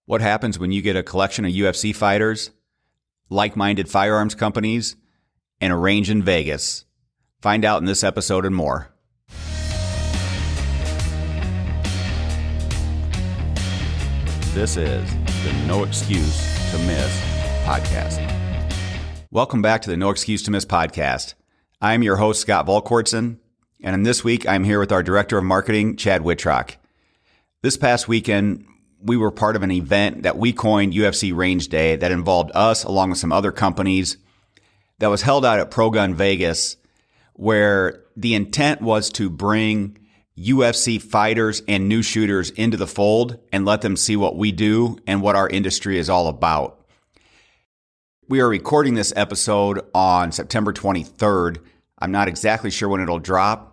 What happens when you get a collection of UFC fighters, like-minded firearms companies, and a range in Vegas? Find out in this episode and more. This is the No Excuse to Miss podcast. Welcome back to the No Excuse to Miss podcast. I'm your host, Scott Volquartsen, and in this week, I'm here with our Director of Marketing, Chad Wittrock. This past weekend, we were part of an event that we coined UFC Range Day that involved us along with some other companies that was held out at Pro Gun Vegas, where the intent was to bring UFC fighters and new shooters into the fold and let them see what we do and what our industry is all about. We are recording this episode on September 23rd. I'm not exactly sure when it'll drop.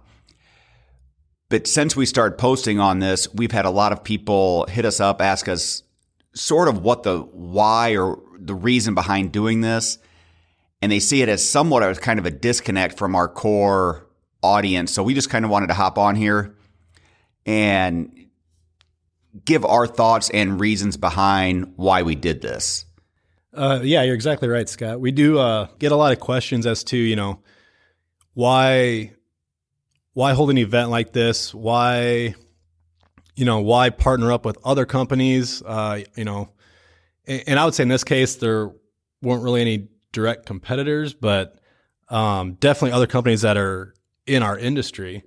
But since we started posting on this, we've had a lot of people hit us up, ask us sort of what the why or the reason behind doing this. And they see it as somewhat as kind of a disconnect from our core audience. So we just kind of wanted to hop on here and give our thoughts and reasons behind why we did this. Yeah, you're exactly right, Scott. We do get a lot of questions as to, why hold an event like this? Why partner up with other companies? And I would say in this case, there weren't really any direct competitors, but definitely other companies that are in our industry.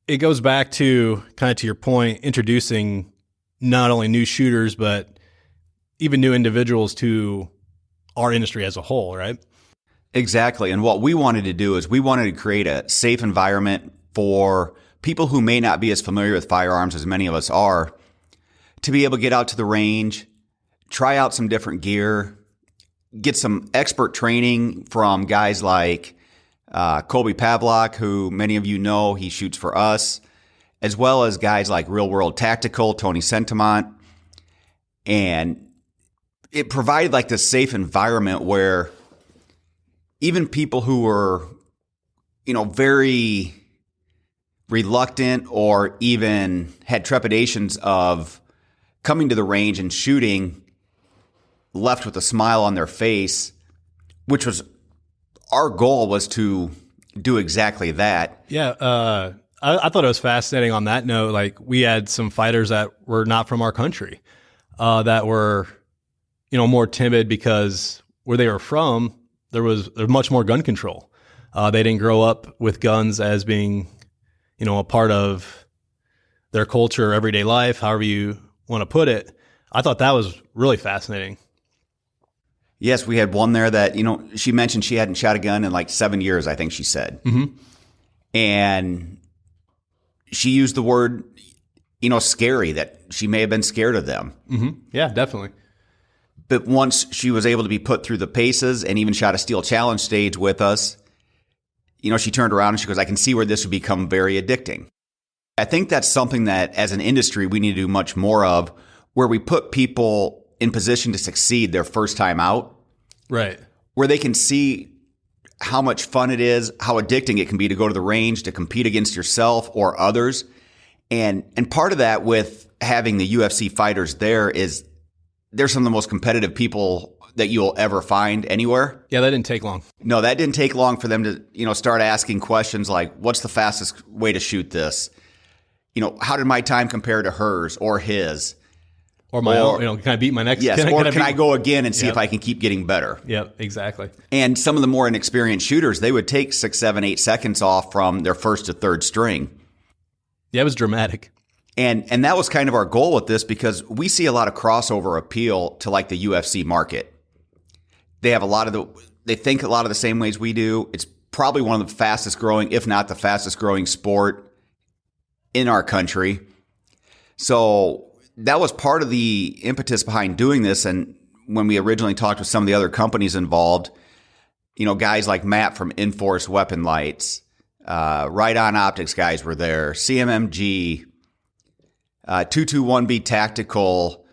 It goes back to kind of to your point, introducing not only new shooters, but even new individuals to our industry as a whole, right? Exactly. And what we wanted to do is we wanted to create a safe environment for people who may not be as familiar with firearms as many of us are, to be able to get out to the range, try out some different gear, get some expert training from guys like Colby Pavlock, who many of you know, he shoots for us, as well as guys like Real World Tactical, Tony Sentimont. And it provided like this safe environment where even people who were, very reluctant or even had trepidations of coming to the range and shooting left with a smile on their face, which was our goal, was to do exactly that. Yeah. I thought it was fascinating on that note. Like, we had some fighters that were not from our country, that were, more timid because where they were from, there was much more gun control. They didn't grow up with guns as being, a part of their culture, everyday life, however you want to put it. I thought that was really fascinating. Yes, we had one there that, she mentioned she hadn't shot a gun in like 7 years, I think she said. Mm-hmm. And she used the word, scary, that she may have been scared of them. Mm-hmm. Yeah, definitely. But once she was able to be put through the paces and even shot a steel challenge stage with us, she turned around and she goes, I can see where this would become very addicting. I think that's something that as an industry we need to do much more of, where we put people in position to succeed their first time out. Right. Where they can see how much fun it is, how addicting it can be to go to the range, to compete against yourself or others. And part of that with having the UFC fighters there is they're some of the most competitive people that you'll ever find anywhere. Yeah, that didn't take long. No, that didn't take long for them to, start asking questions like, what's the fastest way to shoot this? How did my time compare to hers or his? Or my own, can I beat my next? Yes, can I go again and see if I can keep getting better? Yep, exactly. And some of the more inexperienced shooters, they would take 6, 7, 8 seconds off from their first to third string. Yeah, it was dramatic. And that was kind of our goal with this, because we see a lot of crossover appeal to like the UFC market. They have they think a lot of the same ways we do. It's probably one of the fastest growing, if not the fastest growing sport in our country. So that was part of the impetus behind doing this. And when we originally talked with some of the other companies involved, guys like Matt from Enforce Weapon Lights, Right On Optics guys were there, CMMG, 221B Tactical,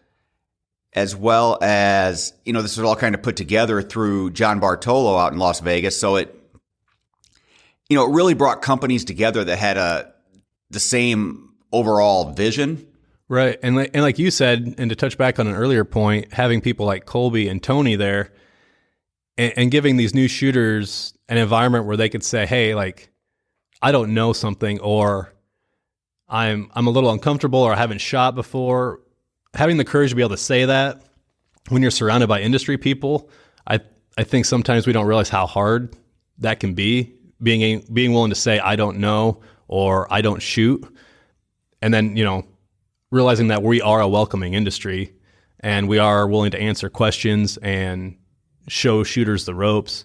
as well as, this was all kind of put together through John Bartolo out in Las Vegas. So it really brought companies together that had the same overall vision. Right. And like you said, and to touch back on an earlier point, having people like Colby and Tony there and giving these new shooters an environment where they could say, hey, like, I don't know something, or I'm a little uncomfortable, or I haven't shot before. Having the courage to be able to say that when you're surrounded by industry people, I think sometimes we don't realize how hard that can be, being willing to say, I don't know, or I don't shoot. And then, realizing that we are a welcoming industry and we are willing to answer questions and show shooters the ropes.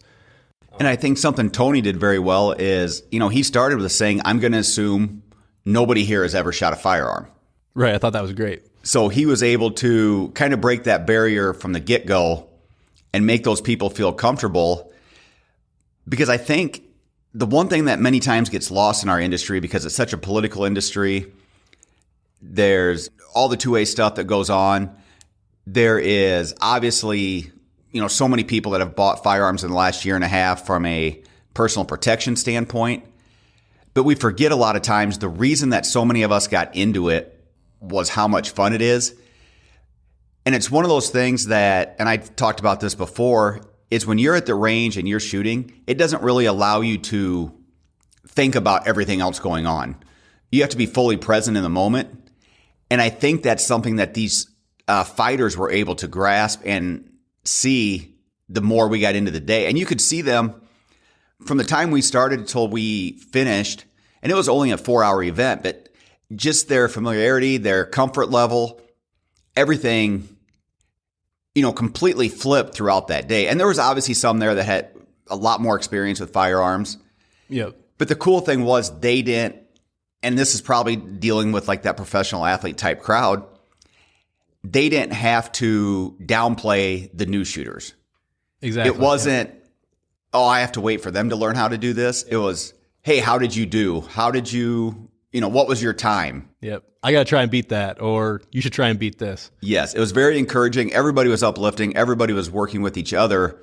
And I think something Tony did very well is, he started with saying, I'm going to assume nobody here has ever shot a firearm. Right. I thought that was great. So he was able to kind of break that barrier from the get-go and make those people feel comfortable. Because I think the one thing that many times gets lost in our industry, because it's such a political industry, there's all the two-way stuff that goes on. There is obviously, so many people that have bought firearms in the last year and a half from a personal protection standpoint. But we forget a lot of times the reason that so many of us got into it was how much fun it is. And it's one of those things that, and I've talked about this before, is when you're at the range and you're shooting, it doesn't really allow you to think about everything else going on. You have to be fully present in the moment. And I think that's something that these fighters were able to grasp and see the more we got into the day. And you could see them from the time we started until we finished, and it was only a 4-hour event, but just their familiarity, their comfort level, everything, completely flipped throughout that day. And there was obviously some there that had a lot more experience with firearms. Yep. But the cool thing was they didn't, and this is probably dealing with like that professional athlete type crowd, they didn't have to downplay the new shooters. Exactly. It wasn't, I have to wait for them to learn how to do this. It was, hey, how did you do? How did you, what was your time? Yep. I got to try and beat that, or you should try and beat this. Yes. It was very encouraging. Everybody was uplifting. Everybody was working with each other.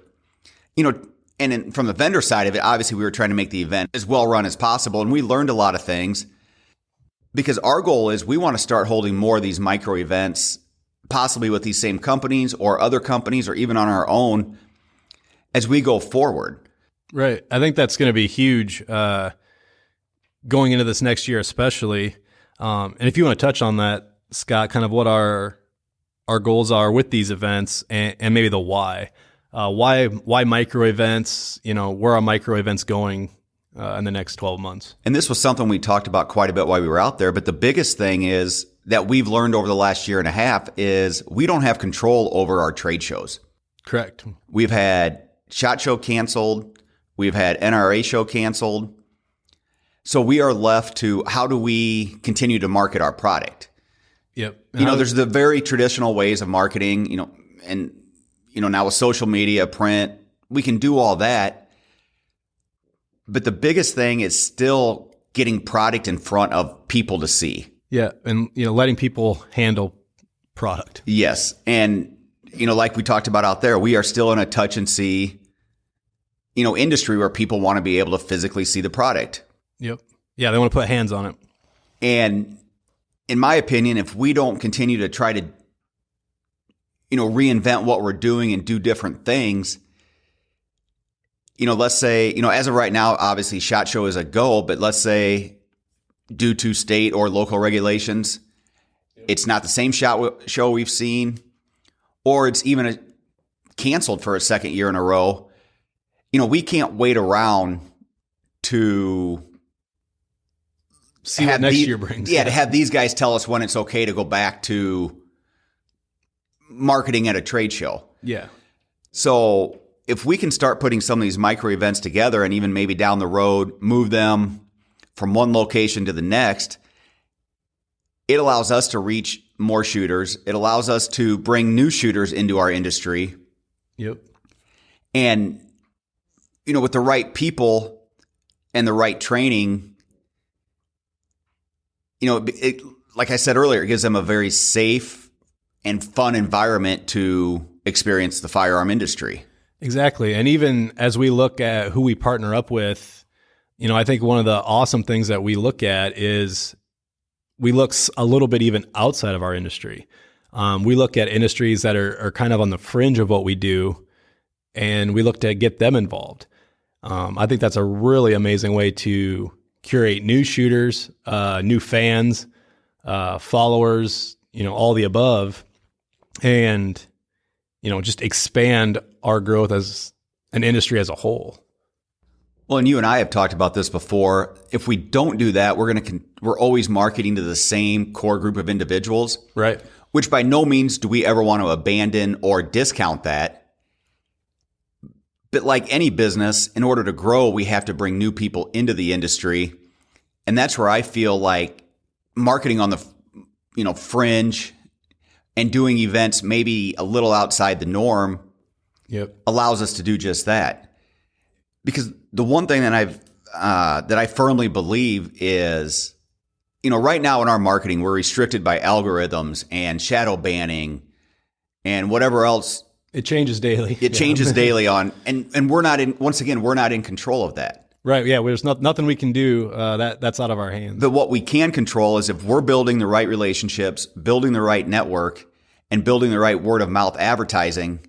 And from the vendor side of it, obviously we were trying to make the event as well run as possible. And we learned a lot of things because our goal is we want to start holding more of these micro events, possibly with these same companies or other companies or even on our own as we go forward. Right. I think that's going to be huge going into this next year, especially. And if you want to touch on that, Scott, kind of what our goals are with these events and maybe the why. Why micro events? Where are micro events going in the next 12 months? And this was something we talked about quite a bit while we were out there. But the biggest thing is that we've learned over the last year and a half is we don't have control over our trade shows. Correct. We've had SHOT Show canceled. We've had NRA show canceled. So we are left to how do we continue to market our product? Yep. There's the very traditional ways of marketing, and now with social media, print, we can do all that. But the biggest thing is still getting product in front of people to see. Yeah. And, letting people handle product. Yes. And, like we talked about out there, we are still in a touch and see, industry where people want to be able to physically see the product. Yep. Yeah. They want to put hands on it. And in my opinion, if we don't continue to try to, reinvent what we're doing and do different things, let's say, as of right now, obviously SHOT Show is a go, but let's say due to state or local regulations, it's not the same SHOT Show we've seen, or it's even canceled for a second year in a row. We can't wait around to see what next year brings. Yeah, to have these guys tell us when it's okay to go back to marketing at a trade show. Yeah. So if we can start putting some of these micro events together and even maybe down the road, move them from one location to the next, it allows us to reach more shooters. It allows us to bring new shooters into our industry. Yep. And, with the right people and the right training, like I said earlier, it gives them a very safe and fun environment to experience the firearm industry. Exactly. And even as we look at who we partner up with, I think one of the awesome things that we look at is we look a little bit even outside of our industry. We look at industries that are kind of on the fringe of what we do, and we look to get them involved. I think that's a really amazing way to curate new shooters, new fans, followers, all the above, and, just expand our growth as an industry as a whole. Well, and you and I have talked about this before. If we don't do that, we're always marketing to the same core group of individuals. Right. Which by no means do we ever want to abandon or discount that. But like any business, in order to grow, we have to bring new people into the industry. And that's where I feel like marketing on the, fringe and doing events maybe a little outside the norm allows us to do just that. Because the one thing that I firmly believe is, right now in our marketing, we're restricted by algorithms and shadow banning and whatever else. It changes daily. It changes daily and we're not in control of that. Right. Yeah. There's nothing we can do. That's out of our hands. But what we can control is if we're building the right relationships, building the right network, and building the right word of mouth advertising,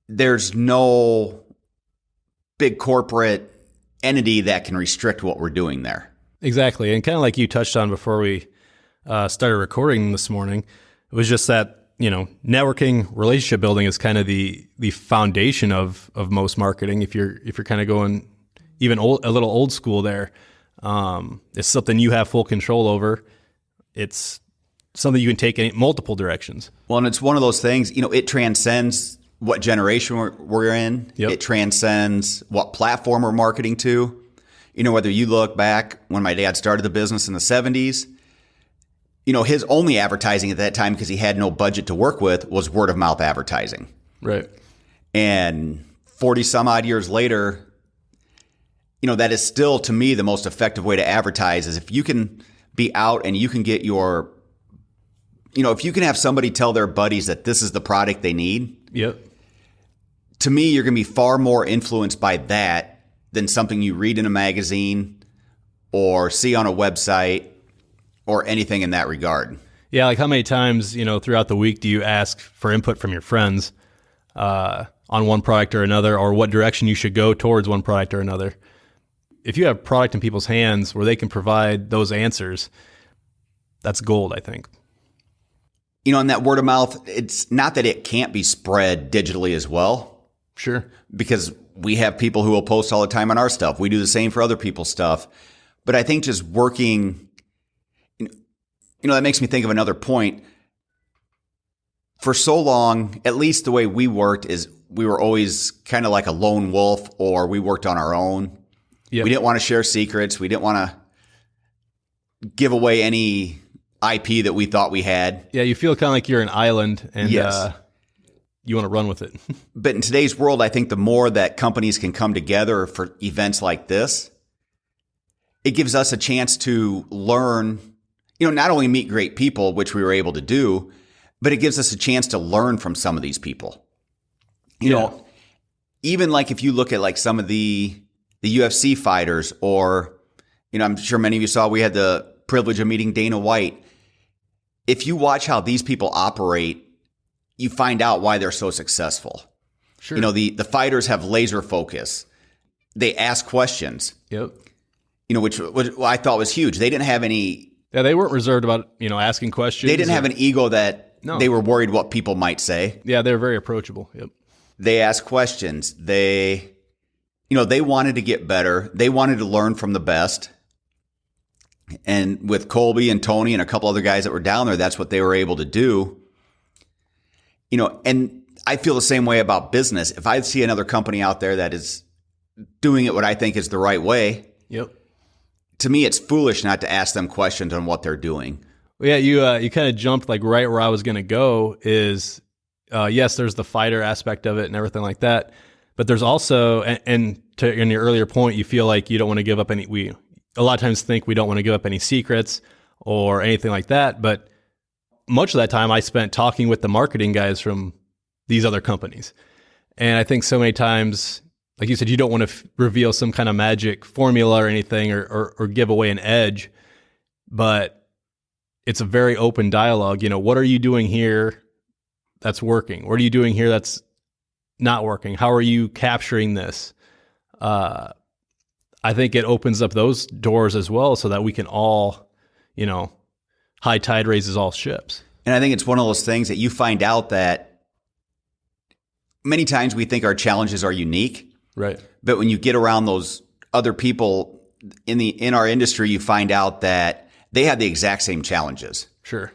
there's no big corporate entity that can restrict what we're doing there. Exactly. And kind of like you touched on before we started recording this morning, it was just that, networking, relationship building is kind of the foundation of most marketing. If you're kind of going even a little old school there, it's something you have full control over. It's something you can take in multiple directions. Well, and it's one of those things, it transcends what generation we're in. Yep. It transcends what platform we're marketing to. Whether you look back when my dad started the business in the 70s, his only advertising at that time, because he had no budget to work with, was word of mouth advertising. Right. And 40 some odd years later, that is still, to me, the most effective way to advertise is if you can be out and you can get if you can have somebody tell their buddies that this is the product they need. Yep. To me, you're going to be far more influenced by that than something you read in a magazine or see on a website or anything in that regard. Yeah, like how many times, throughout the week do you ask for input from your friends on one product or another, or what direction you should go towards one product or another? If you have product in people's hands where they can provide those answers, that's gold, I think. And that word of mouth, it's not that it can't be spread digitally as well. Sure. Because we have people who will post all the time on our stuff. We do the same for other people's stuff. But I think just working, that makes me think of another point. For so long, at least the way we worked is we were always kind of like a lone wolf, or we worked on our own. Yep. We didn't want to share secrets. We didn't want to give away any IP that we thought we had. Yeah, you feel kind of like you're an island and yes. You want to run with it. But in today's world, I think the more that companies can come together for events like this, it gives us a chance to learn, not only meet great people, which we were able to do, but it gives us a chance to learn from some of these people. Even like if you look at like some of the UFC fighters, or, I'm sure many of you saw, we had the privilege of meeting Dana White. If you watch how these people operate, you find out why they're so successful. Sure. The fighters have laser focus. They ask questions. Yep. Which I thought was huge. They didn't have any. Yeah, they weren't reserved about, asking questions. They didn't have an ego that they were worried what people might say. Yeah, they're very approachable. Yep. They asked questions. They wanted to get better. They wanted to learn from the best. And with Colby and Tony and a couple other guys that were down there, that's what they were able to do. And I feel the same way about business. If I see another company out there that is doing it what I think is the right way, yep. To me, it's foolish not to ask them questions on what they're doing. Well, yeah, you kind of jumped like right where I was going to go is, yes, there's the fighter aspect of it and everything like that. But there's also, and in your earlier point, you feel like you don't want to give up any, we a lot of times think we don't want to give up any secrets or anything like that. But much of that time I spent talking with the marketing guys from these other companies. And I think so many times, like you said, you don't want to reveal some kind of magic formula or anything or give away an edge. But it's a very open dialogue. What are you doing here that's working? What are you doing here that's not working? How are you capturing this? I think it opens up those doors as well so that we can all, high tide raises all ships. And I think it's one of those things that you find out that many times we think our challenges are unique. Right. But when you get around those other people in our industry, you find out that they have the exact same challenges. Sure.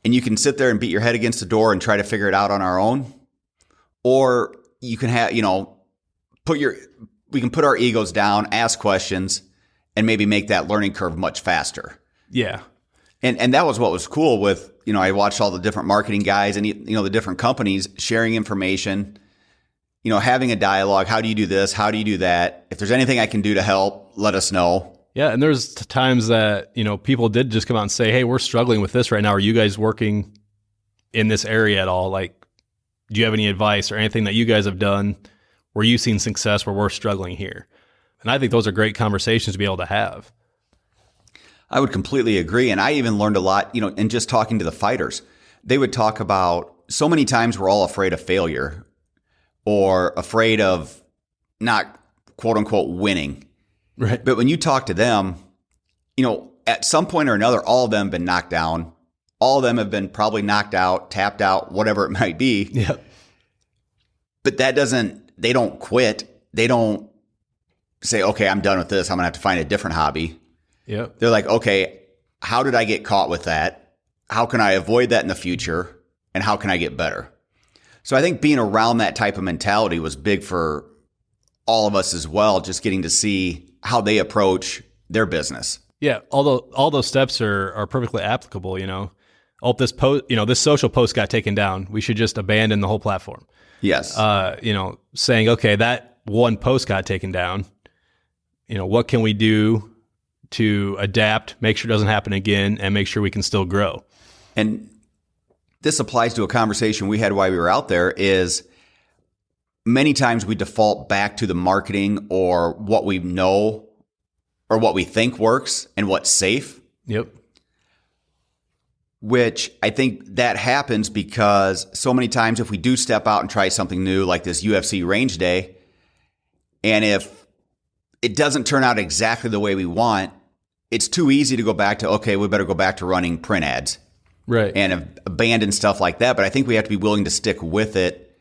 And you can sit there and beat your head against the door and try to figure it out on our own. Or you can have, we can put our egos down, ask questions, and maybe make that learning curve much faster. Yeah. And that was what was cool with, I watched all the different marketing guys and, the different companies sharing information, having a dialogue. How do you do this? How do you do that? If there's anything I can do to help, let us know. Yeah. And there's times that, people did just come out and say, hey, we're struggling with this right now. Are you guys working in this area at all? Like, do you have any advice or anything that you guys have done where you've seen success where we're struggling here? And I think those are great conversations to be able to have. I would completely agree. And I even learned a lot, in just talking to the fighters. They would talk about so many times we're all afraid of failure or afraid of not quote unquote winning. Right. But when you talk to them, at some point or another, all of them have been knocked down. All of them have been probably knocked out, tapped out, whatever it might be. Yeah. But they don't quit. They don't say, okay, I'm done with this. I'm going to have to find a different hobby. Yeah. They're like, okay, how did I get caught with that? How can I avoid that in the future? And how can I get better? So I think being around that type of mentality was big for all of us as well, just getting to see how they approach their business. Yeah. Although all those steps are perfectly applicable, Oh, this post, this social post got taken down. We should just abandon the whole platform. Yes. Saying, okay, that one post got taken down. What can we do to adapt, make sure it doesn't happen again, and make sure we can still grow? And this applies to a conversation we had while we were out there is many times we default back to the marketing or what we know or what we think works and what's safe. Yep. Which I think that happens because so many times if we do step out and try something new like this UFC range day, and if it doesn't turn out exactly the way we want, it's too easy to go back to, okay, we better go back to running print ads. Right. And abandon stuff like that. But I think we have to be willing to stick with it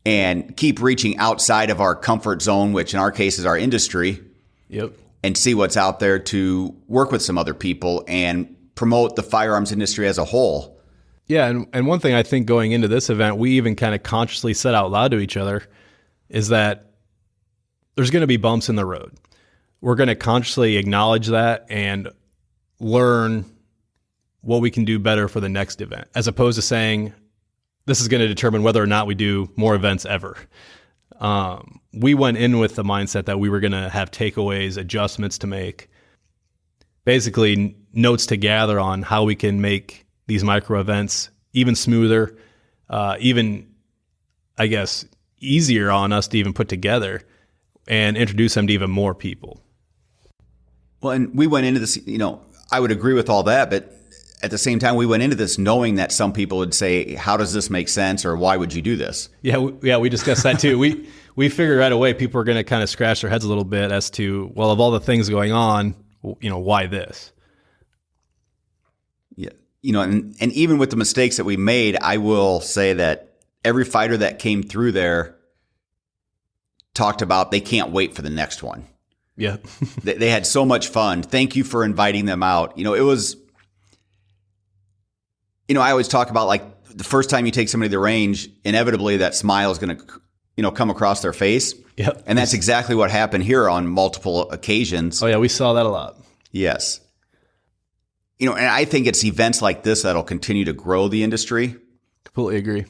and keep reaching outside of our comfort zone, which in our case is our industry. Yep. And see what's out there to work with some other people and promote the firearms industry as a whole. Yeah. And one thing I think going into this event, we even kind of consciously said out loud to each other is that there's going to be bumps in the road. We're going to consciously acknowledge that and learn what we can do better for the next event, as opposed to saying this is going to determine whether or not we do more events ever. We went in with the mindset that we were going to have takeaways, adjustments to make, basically notes to gather on how we can make these micro events even smoother, even, I guess, easier on us to even put together and introduce them to even more people. Well, and we went into this, I would agree with all that, but at the same time, we went into this knowing that some people would say, how does this make sense? Or why would you do this? Yeah, we discussed that too. We figured right away people are going to kind of scratch their heads a little bit as to, well, of all the things going on, why this? Yeah. And even with the mistakes that we made, I will say that every fighter that came through there talked about they can't wait for the next one. Yeah. They had so much fun. Thank you for inviting them out. It was, I always talk about like the first time you take somebody to the range, inevitably that smile is going to, come across their face. Yep. And that's exactly what happened here on multiple occasions. Oh yeah, we saw that a lot. Yes. And I think it's events like this that'll continue to grow the industry. Completely agree.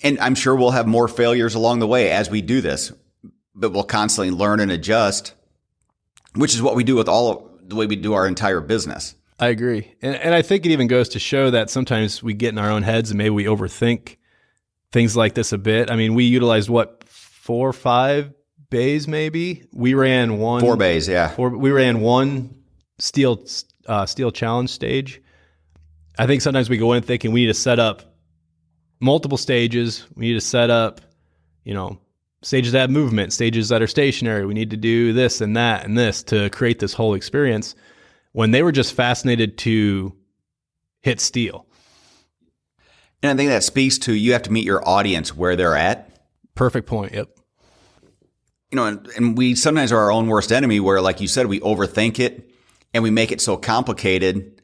And I'm sure we'll have more failures along the way as we do this, but we'll constantly learn and adjust, which is what we do with the way we do our entire business. I agree. And I think it even goes to show that sometimes we get in our own heads and maybe we overthink things like this a bit. I mean, we utilized 4 or 5 bays maybe? We ran one. 4 bays, yeah. We ran one steel challenge stage I think sometimes we go in thinking we need to set up multiple stages. We need to set up, stages that have movement, stages that are stationary. We need to do this and that and this to create this whole experience, when they were just fascinated to hit steel. And I think that speaks to, you have to meet your audience where they're at. Perfect point. Yep. And we sometimes are our own worst enemy, where, like you said, we overthink it and we make it so complicated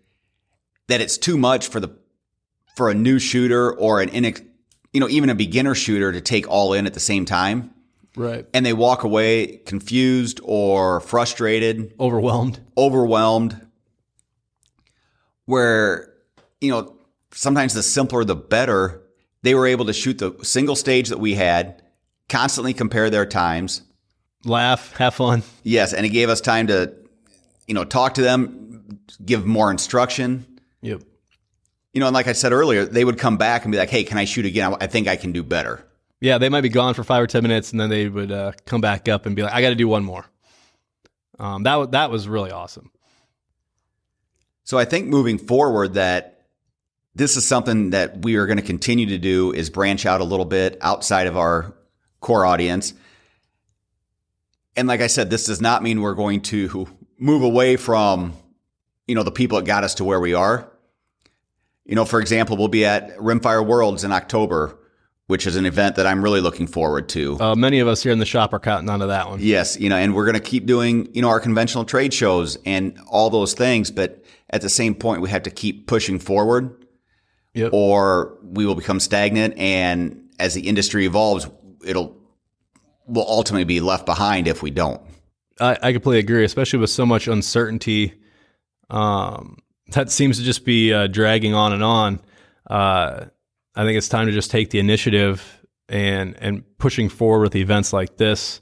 that it's too much for a new shooter or even a beginner shooter to take all in at the same time. Right. And they walk away confused or frustrated, overwhelmed, where, sometimes the simpler, the better. They were able to shoot the single stage that we had, constantly compare their times, laugh, have fun. Yes. And it gave us time to, talk to them, give more instruction. Yep. And like I said earlier, they would come back and be like, hey, can I shoot again? I think I can do better. Yeah, they might be gone for 5 or 10 minutes, and then they would come back up and be like, I got to do one more. That was really awesome. So I think moving forward, that this is something that we are going to continue to do, is branch out a little bit outside of our core audience. And like I said, this does not mean we're going to move away from, the people that got us to where we are. For example, we'll be at Rimfire Worlds in October, which is an event that I'm really looking forward to. Many of us here in the shop are counting on to that one. Yes, and we're going to keep doing, our conventional trade shows and all those things. But at the same point, we have to keep pushing forward. Yep. Or we will become stagnant. And as the industry evolves, we'll ultimately be left behind if we don't. I completely agree, especially with so much uncertainty. That seems to just be dragging on and on. I think it's time to just take the initiative and pushing forward with events like this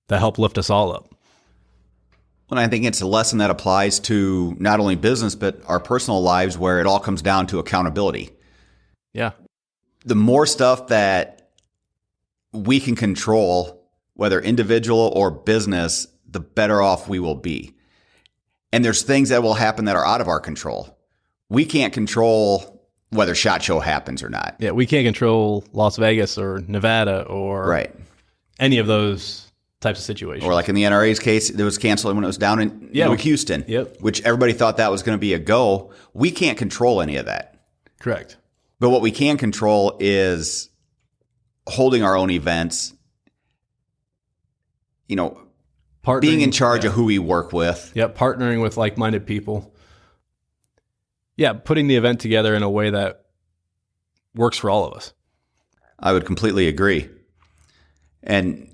that help lift us all up. And I think it's a lesson that applies to not only business, but our personal lives, where it all comes down to accountability. Yeah. The more stuff that we can control, whether individual or business, the better off we will be. And there's things that will happen that are out of our control. We can't control whether SHOT Show happens or not. Yeah, we can't control Las Vegas or Nevada or any of those types of situations. Or like in the NRA's case, it was canceled when it was down in Houston, which everybody thought that was going to be a go. We can't control any of that. Correct. But what we can control is holding our own events, being in charge of who we work with. Yep, partnering with like-minded people. Yeah, putting the event together in a way that works for all of us. I would completely agree. And,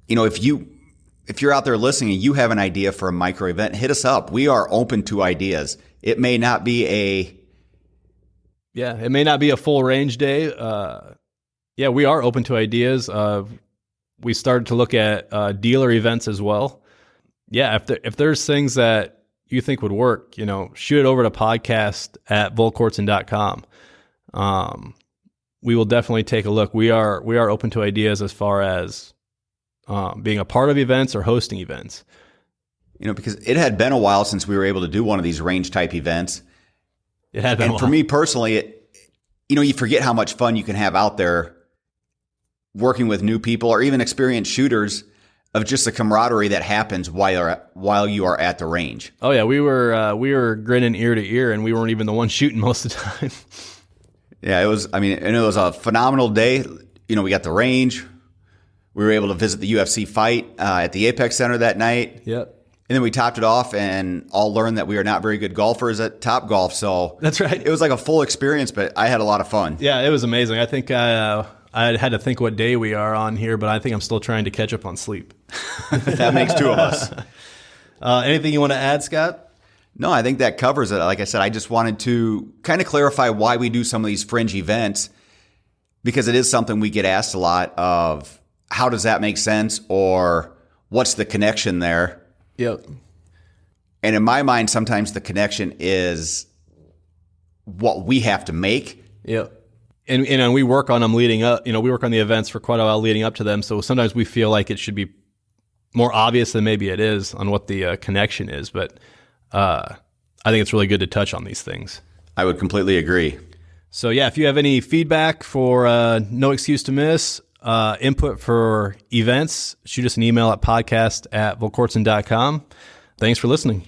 if you're out there listening and you have an idea for a micro event, hit us up. We are open to ideas. It may not be a full range day. We are open to ideas. We started to look at dealer events as well. Yeah, if there's things that you think would work, shoot it over to podcast@volquartsen.com. We will definitely take a look. We are open to ideas as far as being a part of events or hosting events. Because it had been a while since we were able to do one of these range type events. It had been a while. For me personally, you forget how much fun you can have out there working with new people or even experienced shooters, of just the camaraderie that happens while you are at the range. Oh yeah, we were grinning ear to ear, and we weren't even the ones shooting most of the time. Yeah, it was a phenomenal day. We got the range. We were able to visit the UFC fight at the Apex Center that night. Yep. And then we topped it off and all learned that we are not very good golfers at Top Golf. So that's right. It was like a full experience, but I had a lot of fun. Yeah, it was amazing. I think I had to think what day we are on here, but I think I'm still trying to catch up on sleep. That makes two of us. Anything you want to add, Scott? No, I think that covers it. Like I said, I just wanted to kind of clarify why we do some of these fringe events, because it is something we get asked a lot of, how does that make sense? Or what's the connection there? Yep. And in my mind, sometimes the connection is what we have to make. Yep. And we work on them leading up. We work on the events for quite a while leading up to them. So sometimes we feel like it should be more obvious than maybe it is on what the connection is. But I think it's really good to touch on these things. I would completely agree. So yeah, if you have any feedback for No Excuse to Miss, input for events, shoot us an email at podcast@volquartsen.com. Thanks for listening.